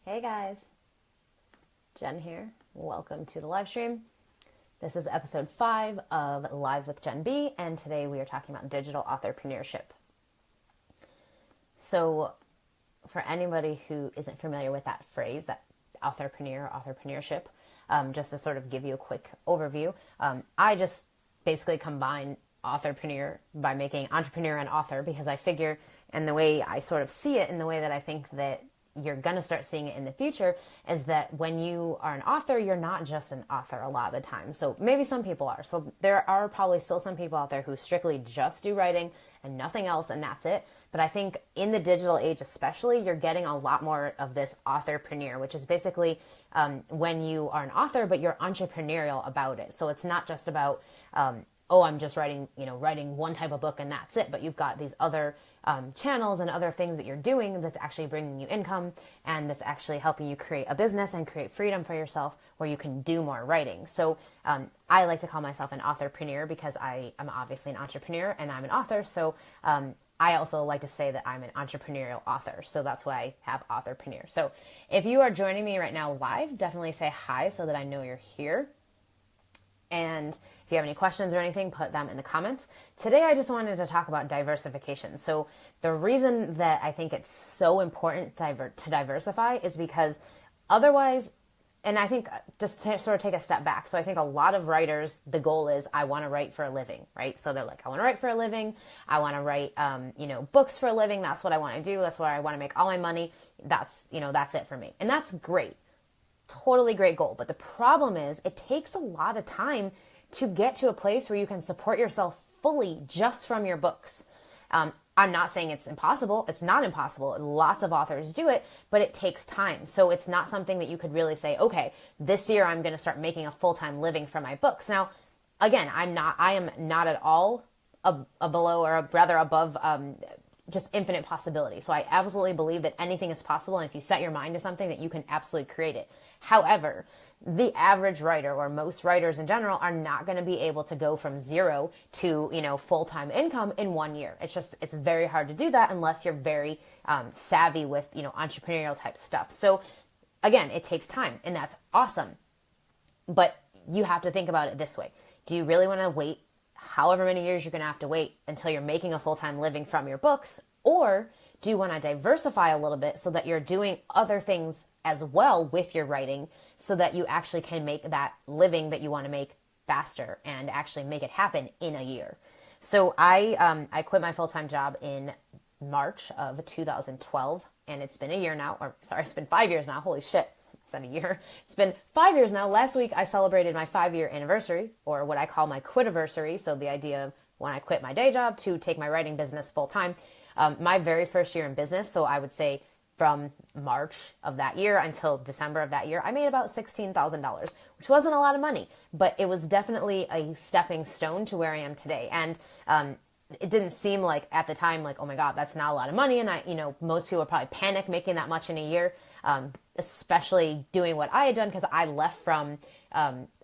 Hey guys, Jen here. Welcome to the live stream. This is episode 5 of Live with Jen B, and today we are talking about digital authorpreneurship. So, for anybody who isn't familiar with that phrase, that authorpreneurship, just to sort of give you a quick overview, I just basically combine authorpreneur by making entrepreneur and author because I figure, and the way I sort of see it, and the way that I think that you're going to start seeing it in the future is that when you are an author, you're not just an author a lot of the time. So maybe some people are. So there are probably still some people out there who strictly just do writing and nothing else, and that's it. But I think in the digital age especially, you're getting a lot more of this authorpreneur, which is basically when you are an author, but you're entrepreneurial about it. So it's not just about I'm just writing one type of book and that's it. But you've got these other channels and other things that you're doing that's actually bringing you income and that's actually helping you create a business and create freedom for yourself where you can do more writing. So I like to call myself an authorpreneur because I am obviously an entrepreneur and I'm an author. So I also like to say that I'm an entrepreneurial author. So that's why I have authorpreneur. So if you are joining me right now live, definitely say hi so that I know you're here. And if you have any questions or anything, put them in the comments. Today, I just wanted to talk about diversification. So the reason that I think it's so important to diversify is because otherwise, and I think just to sort of take a step back. So I think a lot of writers, the goal is I want to write for a living, right? So they're like, I want to write for a living. I want to write, books for a living. That's what I want to do. That's where I want to make all my money. That's it for me. And that's great. Totally great goal. But the problem is it takes a lot of time to get to a place where you can support yourself fully just from your books. I'm not saying it's impossible. It's not impossible. Lots of authors do it, but it takes time. So it's not something that you could really say, okay, this year I'm going to start making a full-time living from my books. Now, again, I am not at all below or rather above just infinite possibility. So I absolutely believe that anything is possible. And if you set your mind to something, that you can absolutely create it. However, the average writer or most writers in general are not going to be able to go from zero to, full-time income in 1 year. It's very hard to do that unless you're very savvy with, entrepreneurial type stuff. So again, it takes time and that's awesome. But you have to think about it this way. Do you really want to wait however many years you're going to have to wait until you're making a full-time living from your books? Or do you want to diversify a little bit so that you're doing other things as well with your writing so that you actually can make that living that you want to make faster and actually make it happen in a year? So I quit my full-time job in March of 2012, and it's been a year now, it's been 5 years now. Holy shit. I said a year. It's been 5 years now. Last week, I celebrated my 5-year anniversary, or what I call my quitiversary. So the idea of when I quit my day job to take my writing business full time. My very first year in business, so I would say from March of that year until December of that year, I made about $16,000, which wasn't a lot of money, but it was definitely a stepping stone to where I am today. And it didn't seem like at the time, like, oh my God, that's not a lot of money. And most people would probably panic making that much in a year, especially doing what I had done, because I left from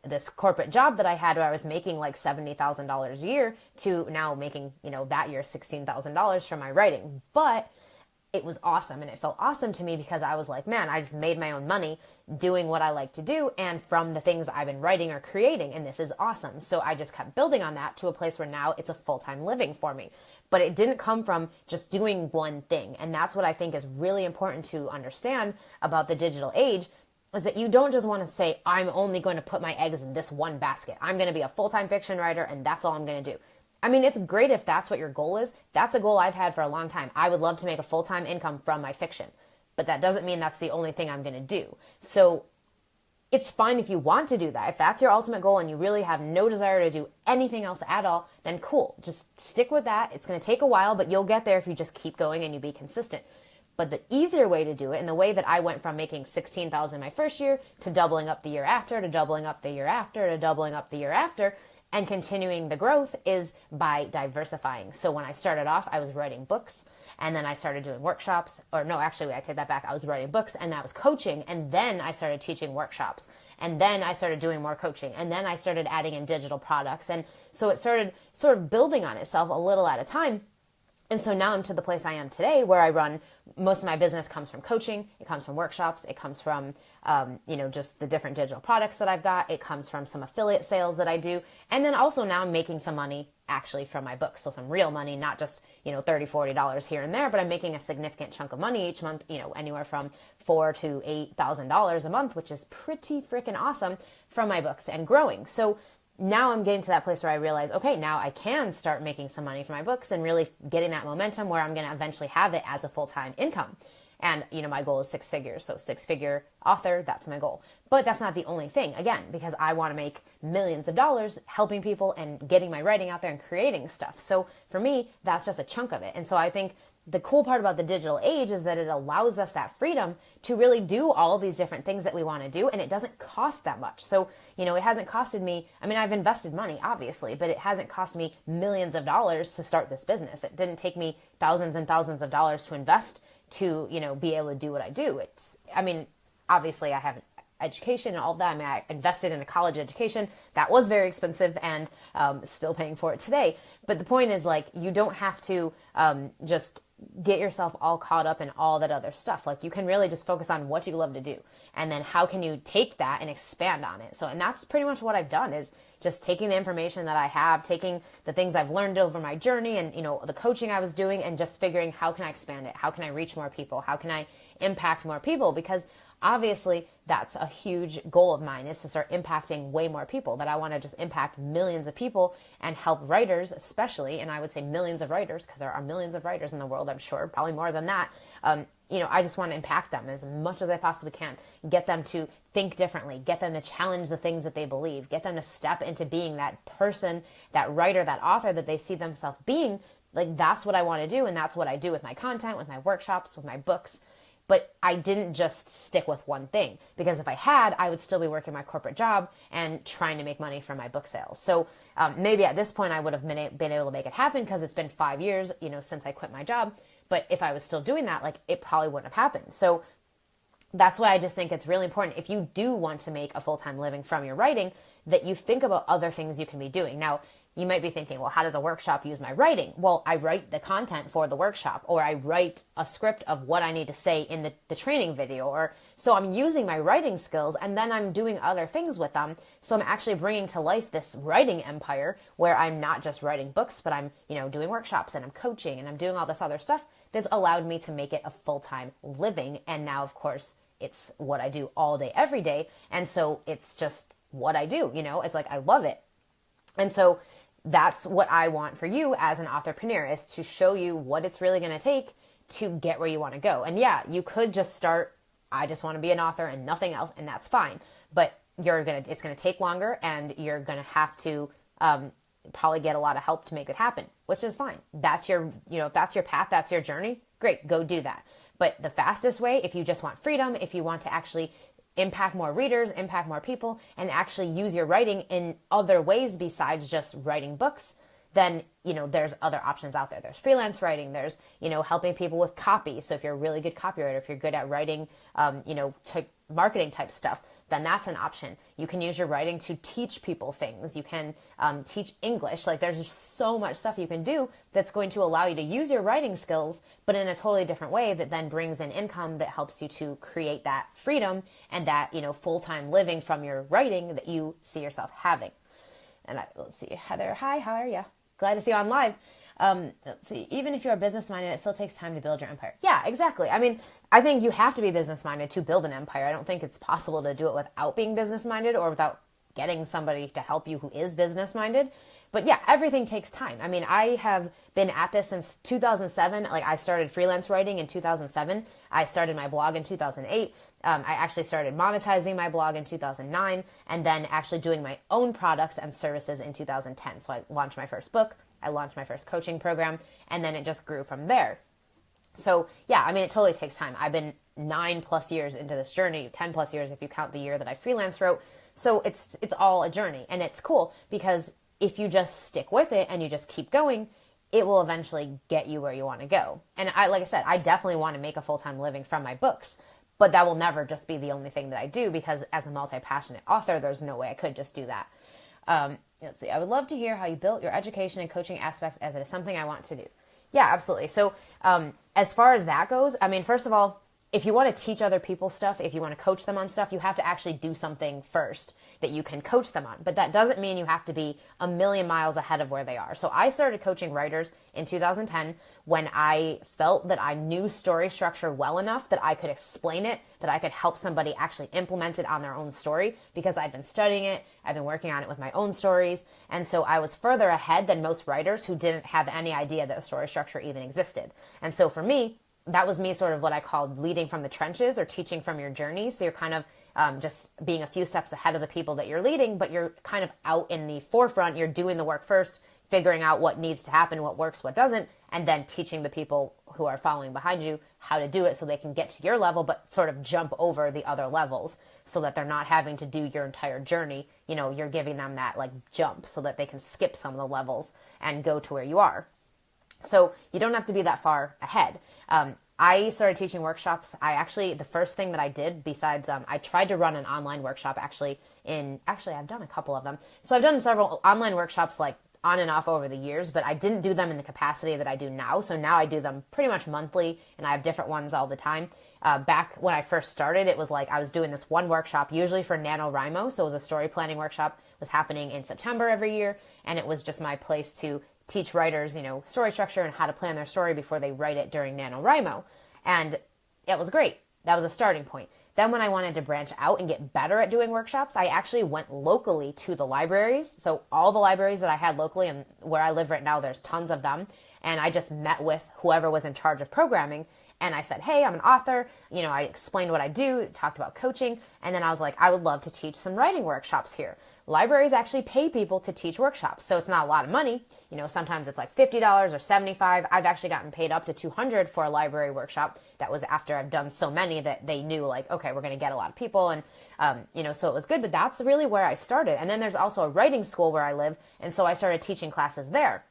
this corporate job that I had where I was making like $70,000 a year to now making, that year $16,000 from my writing. But it was awesome. And it felt awesome to me because I was like, man, I just made my own money doing what I like to do and from the things I've been writing or creating. And this is awesome. So I just kept building on that to a place where now it's a full-time living for me. But it didn't come from just doing one thing. And that's what I think is really important to understand about the digital age, is that you don't just want to say, I'm only going to put my eggs in this one basket. I'm going to be a full-time fiction writer and that's all I'm going to do. I mean, it's great if that's what your goal is. That's a goal I've had for a long time. I would love to make a full-time income from my fiction, but that doesn't mean that's the only thing I'm going to do. So it's fine if you want to do that. If that's your ultimate goal and you really have no desire to do anything else at all, then cool. Just stick with that. It's going to take a while, but you'll get there if you just keep going and you be consistent. But the easier way to do it, and the way that I went from making $16,000 my first year to doubling up the year after, to doubling up the year after, to doubling up the year after, and continuing the growth, is by diversifying. So when I started off, I was writing books, and then I started doing workshops. Or no, actually, I take that back. I was writing books, and that was coaching, and then I started teaching workshops, and then I started doing more coaching, and then I started adding in digital products. And so it started sort of building on itself a little at a time. And so now I'm to the place I am today where I run, most of my business comes from coaching. It comes from workshops. It comes from, just the different digital products that I've got. It comes from some affiliate sales that I do. And then also now I'm making some money actually from my books. So some real money, not just, $30, $40 here and there, but I'm making a significant chunk of money each month, anywhere from $4,000 to $8,000 a month, which is pretty freaking awesome from my books and growing. So now I'm getting to that place where I realize, okay, now I can start making some money from my books and really getting that momentum where I'm going to eventually have it as a full-time income. And, my goal is 6 figures. So 6-figure author, that's my goal. But that's not the only thing, again, because I want to make millions of dollars helping people and getting my writing out there and creating stuff. So for me, that's just a chunk of it. And so I think the cool part about the digital age is that it allows us that freedom to really do all these different things that we want to do, and it doesn't cost that much. So, it hasn't costed me, I've invested money, obviously, but it hasn't cost me millions of dollars to start this business. It didn't take me thousands and thousands of dollars to invest to, be able to do what I do. Obviously I have education and all of that. I invested in a college education that was very expensive and still paying for it today. But the point is, you don't have to just get yourself all caught up in all that other stuff. You can really just focus on what you love to do. And then how can you take that and expand on it? And that's pretty much what I've done, is just taking the information that I have, taking the things I've learned over my journey and, the coaching I was doing, and just figuring, how can I expand it? How can I reach more people? How can I impact more people? Because obviously that's a huge goal of mine, is to start impacting way more people, that I want to just impact millions of people and help writers especially. And I would say millions of writers, because there are millions of writers in the world, I'm sure, probably more than that. I just want to impact them as much as I possibly can, get them to think differently, get them to challenge the things that they believe, get them to step into being that person, that writer, that author that they see themselves being. That's what I want to do. And that's what I do with my content, with my workshops, with my books. But I didn't just stick with one thing, because if I had, I would still be working my corporate job and trying to make money from my book sales. So maybe at this point I would have been able to make it happen, because it's been 5 years, since I quit my job. But if I was still doing that, it probably wouldn't have happened. So that's why I just think it's really important, if you do want to make a full-time living from your writing, that you think about other things you can be doing. Now, you might be thinking, well, how does a workshop use my writing? Well, I write the content for the workshop, or I write a script of what I need to say in the training video. So I'm using my writing skills, and then I'm doing other things with them. So I'm actually bringing to life this writing empire, where I'm not just writing books, but I'm, doing workshops, and I'm coaching, and I'm doing all this other stuff that's allowed me to make it a full-time living. And now, of course, it's what I do all day, every day. And so it's just what I do, it's I love it. And so that's what I want for you as an entrepreneur, is to show you what it's really going to take to get where you want to go. And yeah, you could just start, I just want to be an author and nothing else, and that's fine. But it's going to take longer, and you're going to have to probably get a lot of help to make it happen, which is fine. That's your, if that's your path, that's your journey, great, go do that. But the fastest way, if you just want freedom, if you want to actually impact more readers, impact more people, and actually use your writing in other ways besides just writing books, then, there's other options out there. There's freelance writing. There's, helping people with copy. So if you're a really good copywriter, if you're good at writing, marketing type stuff, then that's an option. You can use your writing to teach people things. You can teach English. There's just so much stuff you can do that's going to allow you to use your writing skills, but in a totally different way that then brings in income that helps you to create that freedom and that, full-time living from your writing that you see yourself having. And let's see, Heather, hi, how are you? Glad to see you on live. Let's see, even if you're business-minded, it still takes time to build your empire. Yeah, exactly. I think you have to be business-minded to build an empire. I don't think it's possible to do it without being business-minded or without getting somebody to help you who is business-minded. But yeah, everything takes time. I have been at this since 2007. I started freelance writing in 2007. I started my blog in 2008. I actually started monetizing my blog in 2009, and then actually doing my own products and services in 2010. So I launched my first book. I launched my first coaching program, and then it just grew from there. So yeah, it totally takes time. I've been 9+ years into this journey, 10+ years if you count the year that I freelance wrote. So it's all a journey, and it's cool because if you just stick with it and you just keep going, it will eventually get you where you want to go. And like I said, I definitely want to make a full-time living from my books, but that will never just be the only thing that I do, because as a multi-passionate author, there's no way I could just do that. Let's see. I would love to hear how you built your education and coaching aspects, as it is something I want to do. Yeah, absolutely. So, as far as that goes, I mean, first of all, if you want to teach other people stuff, if you want to coach them on stuff, you have to actually do something first that you can coach them on. But that doesn't mean you have to be a million miles ahead of where they are. So I started coaching writers in 2010 when I felt that I knew story structure well enough that I could explain it, that I could help somebody actually implement it on their own story because I'd been studying it, I've been working on it with my own stories. And so I was further ahead than most writers who didn't have any idea that a story structure even existed. And so for me, that was me sort of what I called leading from the trenches or teaching from your journey. So you're kind of just being a few steps ahead of the people that you're leading, but you're kind of out in the forefront. You're doing the work first, figuring out what needs to happen, what works, what doesn't, and then teaching the people who are following behind you how to do it so they can get to your level, but sort of jump over the other levels so that they're not having to do your entire journey. You know, you're giving them that like jump so that they can skip some of the levels and go to where you are. So you don't have to be that far ahead. I started teaching workshops. The first thing that I did besides, I tried to run an online workshop I've done a couple of them. So I've done several online workshops like on and off over the years, but I didn't do them in the capacity that I do now. So now I do them pretty much monthly and I have different ones all the time. Back when I first started, it was like I was doing this one workshop, usually for NaNoWriMo. So it was a story planning workshop, it was happening in September every year. And it was just my place to teach writers, story structure and how to plan their story before they write it during NaNoWriMo. And it was great. That was a starting point. Then when I wanted to branch out and get better at doing workshops, I actually went locally to the libraries. So all the libraries that I had locally and where I live right now, there's tons of them. And I just met with whoever was in charge of programming. And I said, hey, I'm an author. I explained what I do, talked about coaching. And then I was like, I would love to teach some writing workshops here. Libraries actually pay people to teach workshops. So it's not a lot of money. Sometimes it's like $50 or $75. I've actually gotten paid up to $200 for a library workshop. That was after I've done so many that they knew like, okay, we're going to get a lot of people. And, so it was good. But that's really where I started. And then there's also a writing school where I live. And so I started teaching classes there.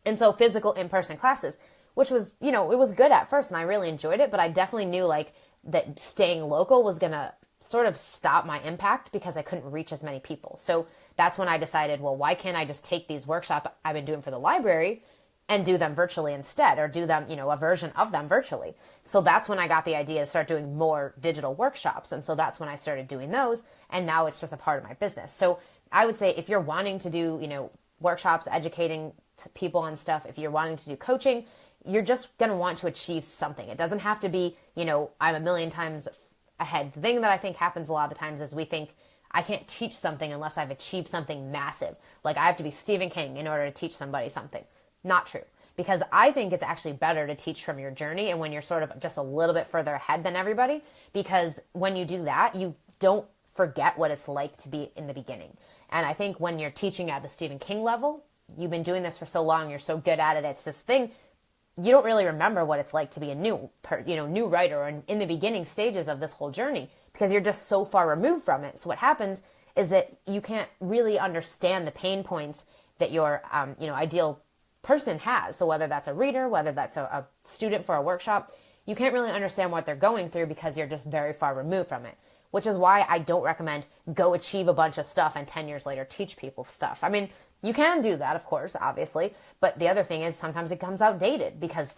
And so physical in-person classes, which was, it was good at first and I really enjoyed it, but I definitely knew like that staying local was going to sort of stop my impact because I couldn't reach as many people. So that's when I decided, well, why can't I just take these workshops I've been doing for the library and do them virtually instead, or do them, a version of them virtually. So that's when I got the idea to start doing more digital workshops. And so that's when I started doing those. And now it's just a part of my business. So I would say if you're wanting to do, workshops, educating people on stuff, if you're wanting to do coaching, you're just going to want to achieve something. It doesn't have to be, I'm a million times ahead. The thing that I think happens a lot of the times is we think I can't teach something unless I've achieved something massive. Like I have to be Stephen King in order to teach somebody something. Not true. Because I think it's actually better to teach from your journey and when you're sort of just a little bit further ahead than everybody, because when you do that, you don't forget what it's like to be in the beginning. And I think when you're teaching at the Stephen King level, you've been doing this for so long, you're so good at it, it's this thing, you don't really remember what it's like to be a new writer or in the beginning stages of this whole journey because you're just so far removed from it. So what happens is that you can't really understand the pain points that your, ideal person has. So whether that's a reader, whether that's a student for a workshop, you can't really understand what they're going through because you're just very far removed from it, which is why I don't recommend go achieve a bunch of stuff and 10 years later teach people stuff. I mean, you can do that, of course, obviously, but the other thing is sometimes it comes outdated because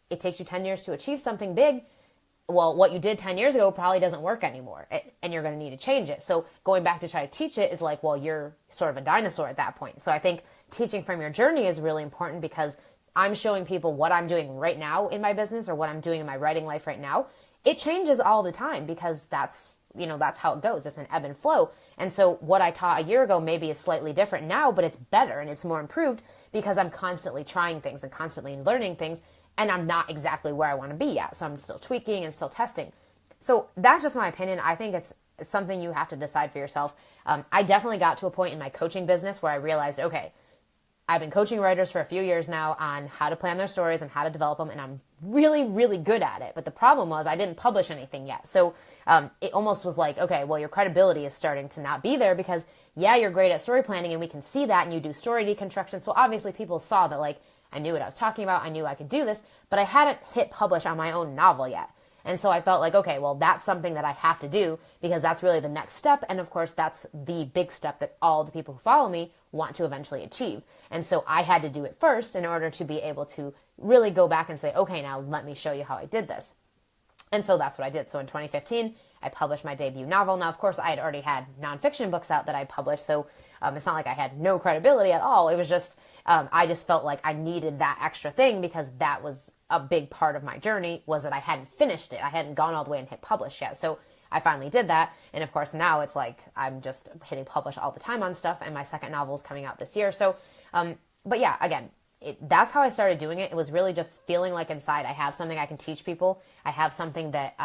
it takes you 10 years to achieve something big. Well, what you did 10 years ago probably doesn't work anymore, and you're going to need to change it. So going back to try to teach it is like, well, you're sort of a dinosaur at that point. So I think teaching from your journey is really important because I'm showing people what I'm doing right now in my business or what I'm doing in my writing life right now. It changes all the time because that's how it goes. It's an ebb and flow. And so what I taught a year ago maybe is slightly different now, but it's better and it's more improved because I'm constantly trying things and constantly learning things. And I'm not exactly where I want to be yet. So I'm still tweaking and still testing. So that's just my opinion. I think it's something you have to decide for yourself. I definitely got to a point in my coaching business where I realized, okay, I've been coaching writers for a few years now on how to plan their stories and how to develop them. And I'm really, really good at it. But the problem was I didn't publish anything yet. So it almost was like, okay, well, your credibility is starting to not be there because, yeah, you're great at story planning and we can see that and you do story deconstruction. So obviously people saw that, like, I knew what I was talking about. I knew I could do this, but I hadn't hit publish on my own novel yet. And so I felt like, okay, well, that's something that I have to do because that's really the next step. And of course, that's the big step that all the people who follow me want to eventually achieve. And so I had to do it first in order to be able to really go back and say, okay, now let me show you how I did this. And so that's what I did. So in 2015, I published my debut novel. Now, of course, I had already had nonfiction books out that I published, so it's not like I had no credibility at all. It was just, I just felt like I needed that extra thing because that was a big part of my journey, was that I hadn't finished it. I hadn't gone all the way and hit publish yet. So I finally did that. And of course, now it's like I'm just hitting publish all the time on stuff, and my second novel is coming out this year. So, but yeah, again, that's how I started doing it. It was really just feeling like inside I have something I can teach people. I have something that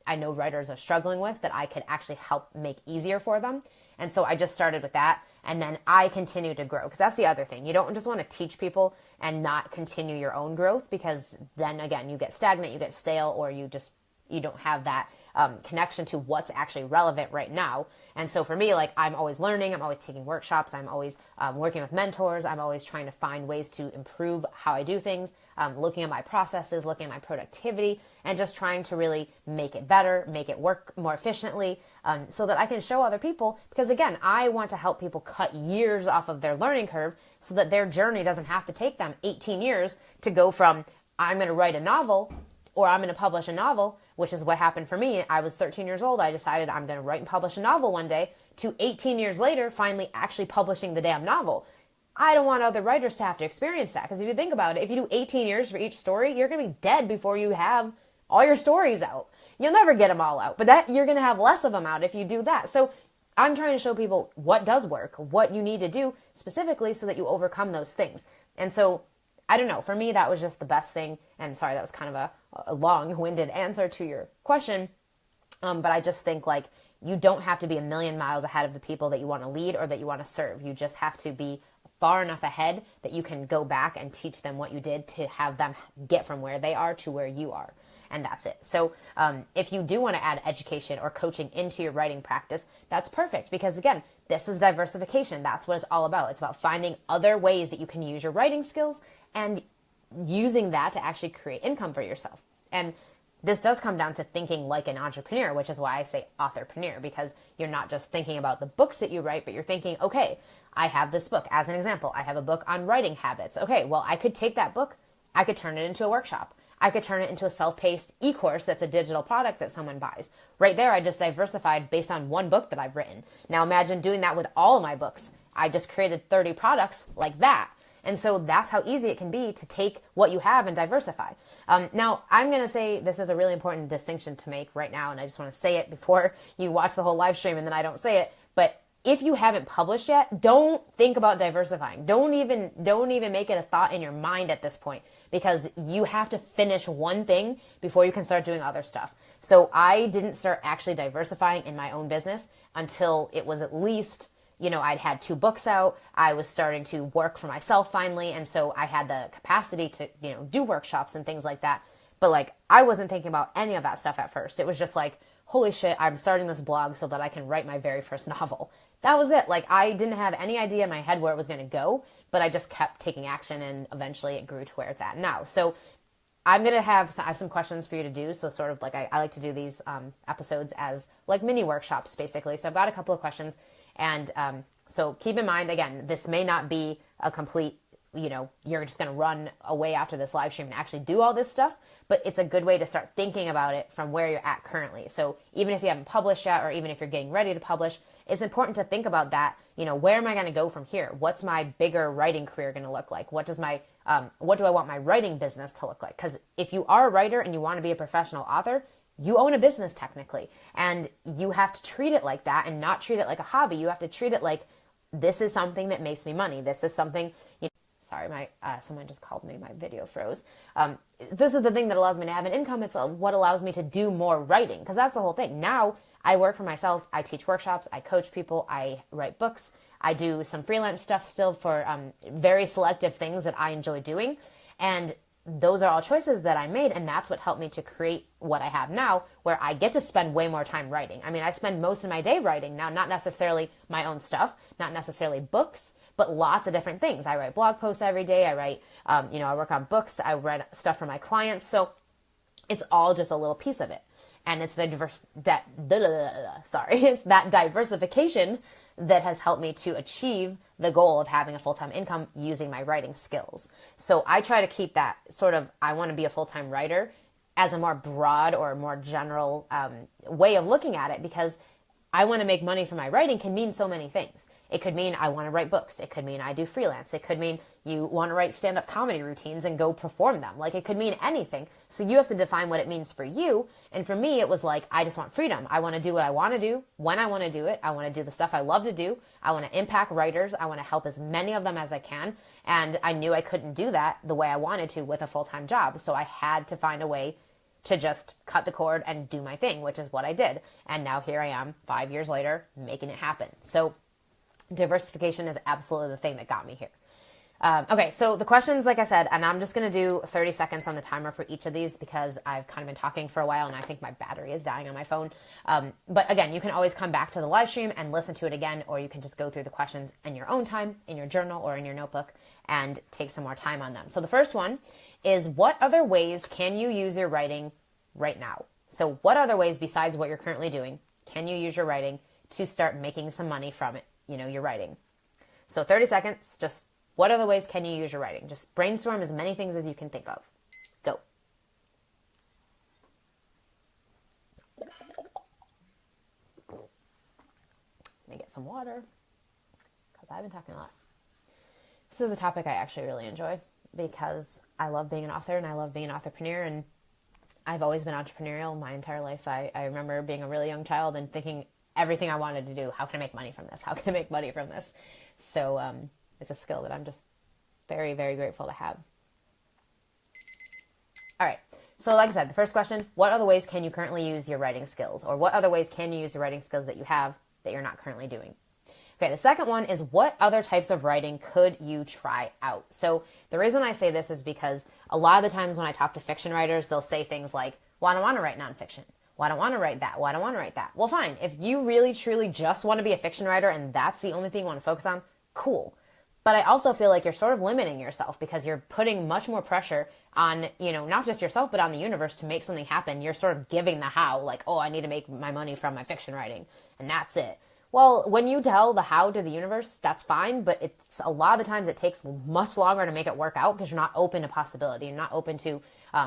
I know writers are struggling with that I could actually help make easier for them. And so I just started with that. And then I continue to grow, because that's the other thing. You don't just want to teach people and not continue your own growth, because then again, you get stagnant, you get stale, or you don't have that connection to what's actually relevant right now. And so for me, like, I'm always learning, I'm always taking workshops, I'm always working with mentors, I'm always trying to find ways to improve how I do things, looking at my processes, looking at my productivity, and just trying to really make it better, make it work more efficiently, so that I can show other people. Because again, I want to help people cut years off of their learning curve so that their journey doesn't have to take them 18 years to go from, I'm going to write a novel, or I'm going to publish a novel, which is what happened for me. I was 13 years old. I decided I'm going to write and publish a novel one day, to 18 years later, finally actually publishing the damn novel. I don't want other writers to have to experience that, because if you think about it, if you do 18 years for each story, you're going to be dead before you have all your stories out. You'll never get them all out, but that you're going to have less of them out if you do that. So I'm trying to show people what does work, what you need to do specifically so that you overcome those things. And so I don't know, for me, that was just the best thing. And sorry, that was kind of a long-winded answer to your question. But I just think, like, you don't have to be a million miles ahead of the people that you want to lead or that you want to serve. You just have to be far enough ahead that you can go back and teach them what you did to have them get from where they are to where you are. And that's it. So if you do want to add education or coaching into your writing practice, that's perfect. Because again, this is diversification. That's what it's all about. It's about finding other ways that you can use your writing skills and using that to actually create income for yourself. And this does come down to thinking like an entrepreneur, which is why I say authorpreneur, because you're not just thinking about the books that you write, but you're thinking, okay, I have this book. As an example, I have a book on writing habits. Okay, well, I could take that book, I could turn it into a workshop. I could turn it into a self-paced e-course that's a digital product that someone buys. Right there, I just diversified based on one book that I've written. Now imagine doing that with all of my books. I just created 30 products like that. And so that's how easy it can be to take what you have and diversify. Now, I'm going to say this is a really important distinction to make right now, and I just want to say it before you watch the whole live stream and then I don't say it. But if you haven't published yet, don't think about diversifying. Don't even make it a thought in your mind at this point, because you have to finish one thing before you can start doing other stuff. So I didn't start actually diversifying in my own business until it was at least, I'd had 2 books out. I was starting to work for myself finally. And so I had the capacity to, do workshops and things like that. But like, I wasn't thinking about any of that stuff at first. It was just like, holy shit, I'm starting this blog so that I can write my very first novel. That was it. Like, I didn't have any idea in my head where it was going to go, but I just kept taking action, and eventually it grew to where it's at now. So I'm going to have some questions for you to do. So sort of like, I like to do these episodes as like mini workshops, basically. So I've got a couple of questions. And so keep in mind, again, this may not be a complete, you're just going to run away after this live stream and actually do all this stuff, but it's a good way to start thinking about it from where you're at currently. So even if you haven't published yet, or even if you're getting ready to publish, it's important to think about that. Where am I going to go from here? What's my bigger writing career going to look like? What do I want my writing business to look like? Because if you are a writer and you want to be a professional author, you own a business technically, and you have to treat it like that and not treat it like a hobby. You have to treat it like, this is something that makes me money. This is something, sorry, someone just called me, my video froze. This is the thing that allows me to have an income. It's what allows me to do more writing, because that's the whole thing. Now I work for myself. I teach workshops. I coach people. I write books. I do some freelance stuff still for very selective things that I enjoy doing. And those are all choices that I made, and that's what helped me to create what I have now, where I get to spend way more time writing. I mean, I spend most of my day writing now, not necessarily my own stuff, not necessarily books, but lots of different things. I write blog posts every day. I write, I work on books. I write stuff for my clients. So It's all just a little piece of it. And it's it's that diversification that has helped me to achieve the goal of having a full-time income using my writing skills. So I try to keep that sort of, I want to be a full-time writer, as a more broad or more general way of looking at it, because I want to make money from my writing can mean so many things. It could mean I want to write books. It could mean I do freelance. It could mean you want to write stand-up comedy routines and go perform them. Like, it could mean anything. So you have to define what it means for you. And for me, it was like, I just want freedom. I want to do what I want to do, when I want to do it. I want to do the stuff I love to do. I want to impact writers. I want to help as many of them as I can. And I knew I couldn't do that the way I wanted to with a full-time job. So I had to find a way to just cut the cord and do my thing, which is what I did. And now here I am 5 years later making it happen. So diversification is absolutely the thing that got me here. Okay, so the questions, like I said, and I'm just going to do 30 seconds on the timer for each of these because I've kind of been talking for a while and I think my battery is dying on my phone. But again, you can always come back to the live stream and listen to it again, or you can just go through the questions in your own time, in your journal or in your notebook, and take some more time on them. So the first one is, what other ways can you use your writing right now? So what other ways besides what you're currently doing can you use your writing to start making some money from it, your writing? So 30 seconds, just what other ways can you use your writing? Just brainstorm as many things as you can think of. Go. Let me get some water because I've been talking a lot. This is a topic I actually really enjoy because I love being an author and I love being an entrepreneur, and I've always been entrepreneurial my entire life. I remember being a really young child and thinking everything I wanted to do, how can I make money from this? How can I make money from this? So it's a skill that I'm just very, very grateful to have. All right. So like I said, the first question, what other ways can you currently use your writing skills? Or what other ways can you use the writing skills that you have that you're not currently doing? Okay, the second one is, what other types of writing could you try out? So the reason I say this is because a lot of the times when I talk to fiction writers, they'll say things like, well, I don't want to write nonfiction. Well, I don't want to write that. Well, I don't want to write that. Well, fine. If you really, truly just want to be a fiction writer and that's the only thing you want to focus on, cool. But I also feel like you're sort of limiting yourself because you're putting much more pressure on, not just yourself, but on the universe to make something happen. You're sort of giving the how, like, oh, I need to make my money from my fiction writing, and that's it. Well, when you tell the how to the universe, that's fine, but it's a lot of the times it takes much longer to make it work out because you're not open to possibility. You're not open to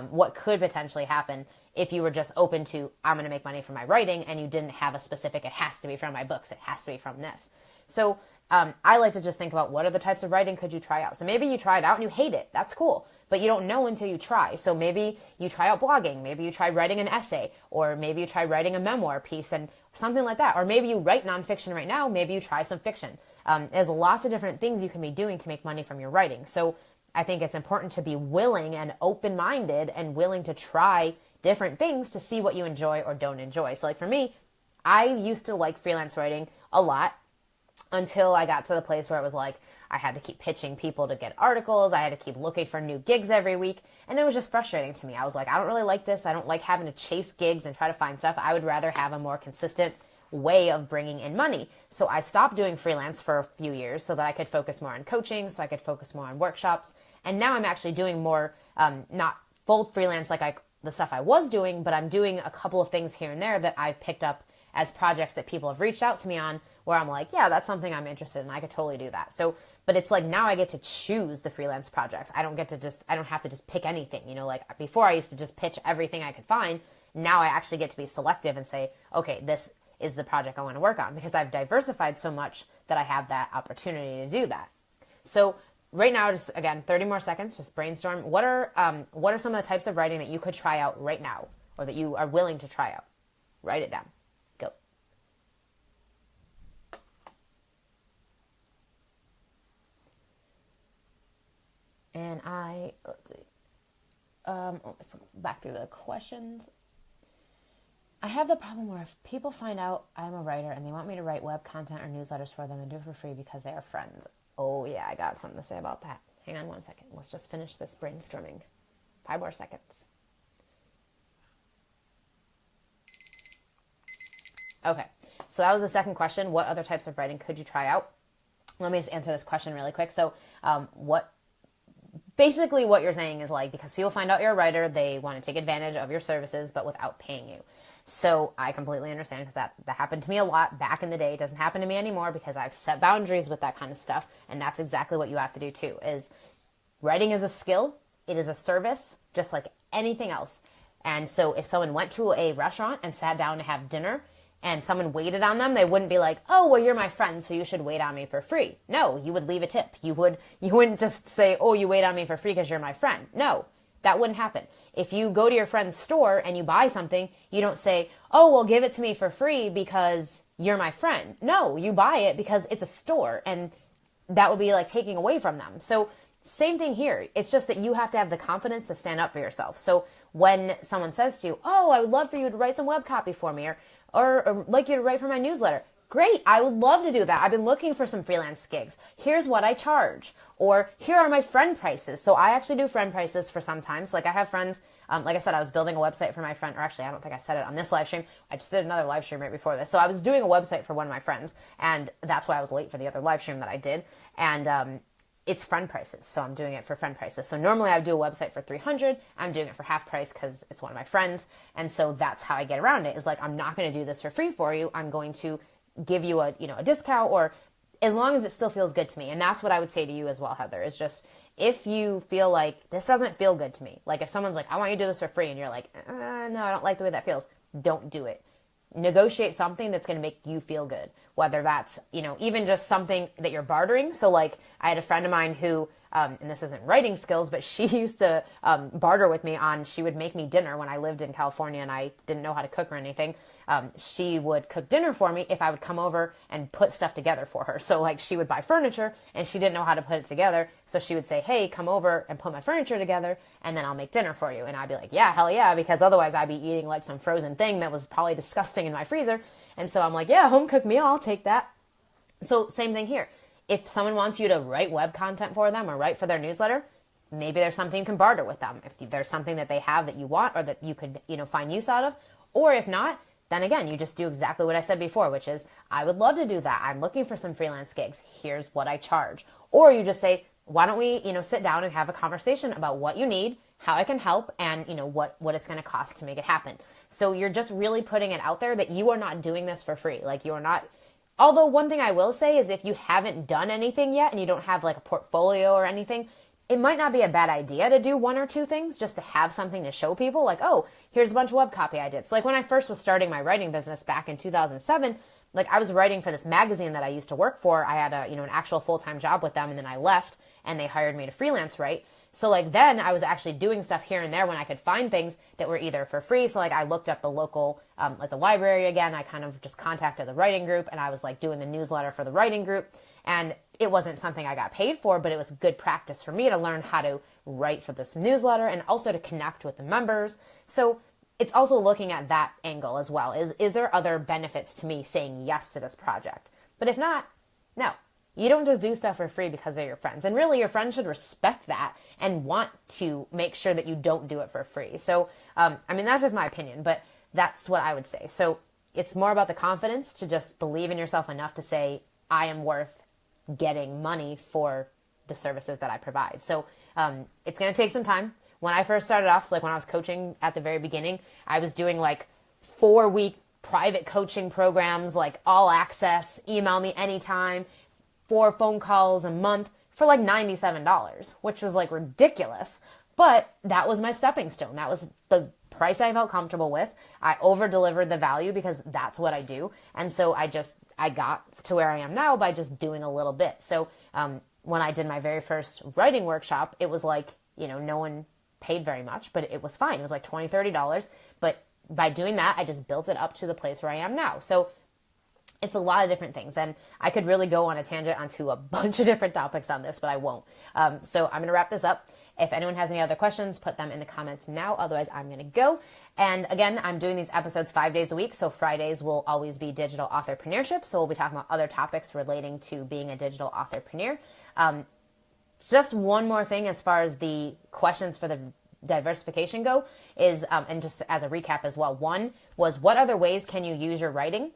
what could potentially happen if you were just open to, I'm going to make money from my writing, and you didn't have a specific, it has to be from my books, it has to be from this. So I like to just think about, what other types of writing could you try out? So maybe you try it out and you hate it. That's cool. But you don't know until you try. So maybe you try out blogging. Maybe you try writing an essay, or maybe you try writing a memoir piece and something like that. Or maybe you write nonfiction right now. Maybe you try some fiction. There's lots of different things you can be doing to make money from your writing. So I think it's important to be willing and open-minded and willing to try different things to see what you enjoy or don't enjoy. So like for me, I used to like freelance writing a lot, until I got to the place where it was like, I had to keep pitching people to get articles. I had to keep looking for new gigs every week. And it was just frustrating to me. I was like, I don't really like this. I don't like having to chase gigs and try to find stuff. I would rather have a more consistent way of bringing in money. So I stopped doing freelance for a few years so that I could focus more on coaching, so I could focus more on workshops. And now I'm actually doing more, not full freelance like the stuff I was doing, but I'm doing a couple of things here and there that I've picked up as projects that people have reached out to me on, where I'm like, yeah, that's something I'm interested in. I could totally do that. So, but it's like now I get to choose the freelance projects. I don't have to just pick anything, like before I used to just pitch everything I could find. Now I actually get to be selective and say, okay, this is the project I want to work on, because I've diversified so much that I have that opportunity to do that. So right now, just again, 30 more seconds, just brainstorm. What are some of the types of writing that you could try out right now, or that you are willing to try out? Write it down. Go. And let's see. Let's go back through the questions. I have the problem where if people find out I'm a writer and they want me to write web content or newsletters for them and do it for free because they are friends. Oh yeah, I got something to say about that. Hang on one second. Let's just finish this brainstorming. 5 more seconds. Okay, so that was the second question. What other types of writing could you try out? Let me just answer this question really quick. So what basically what you're saying is like, because people find out you're a writer, they want to take advantage of your services, but without paying you. So I completely understand, because that happened to me a lot back in the day. It doesn't happen to me anymore because I've set boundaries with that kind of stuff. And that's exactly what you have to do too, is writing is a skill. It is a service, just like anything else. And so if someone went to a restaurant and sat down to have dinner and someone waited on them, they wouldn't be like, oh, well, you're my friend, so you should wait on me for free. No, you would leave a tip. You wouldn't just say, oh, you wait on me for free because you're my friend. No, that wouldn't happen. If you go to your friend's store and you buy something, you don't say, oh, well, give it to me for free because you're my friend. No, you buy it because it's a store, and that would be like taking away from them. So same thing here. It's just that you have to have the confidence to stand up for yourself. So when someone says to you, oh, I would love for you to write some web copy for me, or like you to write for my newsletter. Great, I would love to do that. I've been looking for some freelance gigs. Here's what I charge. Or here are my friend prices. So I actually do friend prices for sometimes. Like I have friends, like I said, I was building a website for my friend, or actually I don't think I said it on this live stream. I just did another live stream right before this. So I was doing a website for one of my friends, and that's why I was late for the other live stream that I did. And it's friend prices. So I'm doing it for friend prices. So normally I would do a website for $300. I'm doing it for half price because it's one of my friends. And so that's how I get around it, is like, I'm not going to do this for free for you. I'm going to give you a discount, or as long as it still feels good to me. And that's what I would say to you as well, Heather, is just, if you feel like this doesn't feel good to me, like if someone's like, I want you to do this for free, and you're like, no, I don't like the way that feels, don't do it. Negotiate something that's going to make you feel good, whether that's, even just something that you're bartering. So like I had a friend of mine who, and this isn't writing skills, but she used to barter with me on, she would make me dinner when I lived in California and I didn't know how to cook or anything. She would cook dinner for me if I would come over and put stuff together for her. So like she would buy furniture and she didn't know how to put it together. So she would say, hey, come over and put my furniture together and then I'll make dinner for you. And I'd be like, yeah, hell yeah, because otherwise I'd be eating like some frozen thing that was probably disgusting in my freezer. And so I'm like, yeah, home cooked meal, I'll take that. So same thing here. If someone wants you to write web content for them or write for their newsletter, maybe there's something you can barter with them. If there's something that they have that you want or that you could, find use out of, or if not, then again, you just do exactly what I said before, which is, I would love to do that. I'm looking for some freelance gigs. Here's what I charge. Or you just say, why don't we, sit down and have a conversation about what you need, how I can help, and, what it's going to cost to make it happen. So you're just really putting it out there that you are not doing this for free. Like you are not, although one thing I will say is if you haven't done anything yet and you don't have like a portfolio or anything, it might not be a bad idea to do one or two things just to have something to show people, like, oh, here's a bunch of web copy I did. So like when I first was starting my writing business back in 2007, like I was writing for this magazine that I used to work for. I had an actual full-time job with them, and then I left and they hired me to freelance write. So like then I was actually doing stuff here and there when I could find things that were either for free. So like I looked up the local, like the library again. I kind of just contacted the writing group and I was like doing the newsletter for the writing group. And it wasn't something I got paid for, but it was good practice for me to learn how to write for this newsletter and also to connect with the members. So it's also looking at that angle as well. Is there other benefits to me saying yes to this project? But if not, no. You don't just do stuff for free because they're your friends. And really, your friends should respect that and want to make sure that you don't do it for free. So, that's just my opinion, but that's what I would say. So it's more about the confidence to just believe in yourself enough to say, I am worth getting money for the services that I provide. So it's going to take some time. When I first started off, so like when I was coaching at the very beginning, I was doing like 4-week private coaching programs, like all access, email me anytime, 4 phone calls a month for like $97, which was like ridiculous. But that was my stepping stone. That was the price I felt comfortable with. I over delivered the value because that's what I do. And so I got to where I am now by just doing a little bit. So when I did my very first writing workshop, it was like, no one paid very much, but it was fine. It was like $20, $30. But by doing that, I just built it up to the place where I am now. So it's a lot of different things. And I could really go on a tangent onto a bunch of different topics on this, but I won't. So I'm going to wrap this up. If anyone has any other questions, put them in the comments now. Otherwise, I'm going to go. And again, I'm doing these episodes 5 days a week. So Fridays will always be digital authorpreneurship. So we'll be talking about other topics relating to being a digital authorpreneur. Just one more thing as far as the questions for the diversification go is, and just as a recap as well, 1 was what other ways can you use your writing?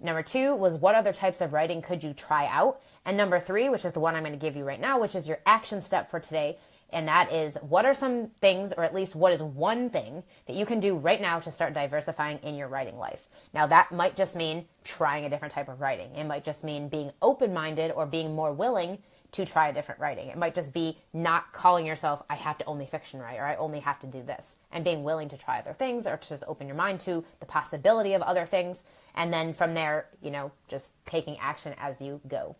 Number 2 was what other types of writing could you try out? And number 3, which is the one I'm going to give you right now, which is your action step for today, And that is, what are some things, or at least what is one thing that you can do right now to start diversifying in your writing life? Now, that might just mean trying a different type of writing. It might just mean being open-minded or being more willing to try a different writing. It might just be not calling yourself, I have to only fiction write, or I only have to do this, and being willing to try other things, or to just open your mind to the possibility of other things. And then from there, just taking action as you go.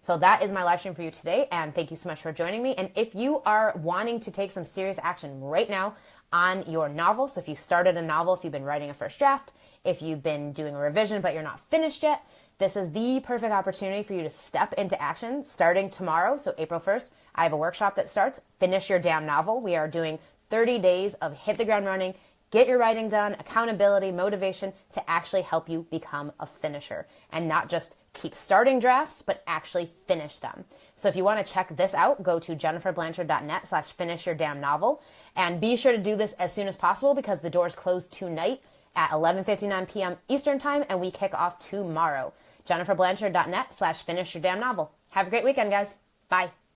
So that is my live stream for you today, and thank you so much for joining me. And if you are wanting to take some serious action right now on your novel, so if you started a novel, if you've been writing a first draft, if you've been doing a revision but you're not finished yet, this is the perfect opportunity for you to step into action starting tomorrow. So April 1st, I have a workshop that starts, Finish Your Damn Novel. We are doing 30 days of hit the ground running, get your writing done, accountability, motivation to actually help you become a finisher and not just keep starting drafts, but actually finish them. So if you want to check this out, go to jenniferblanchard.net/finish your damn novel, and be sure to do this as soon as possible because the doors close tonight at 11:59 p.m. Eastern time, and we kick off tomorrow. jenniferblanchard.net/finish your damn novel. Have a great weekend, guys. Bye.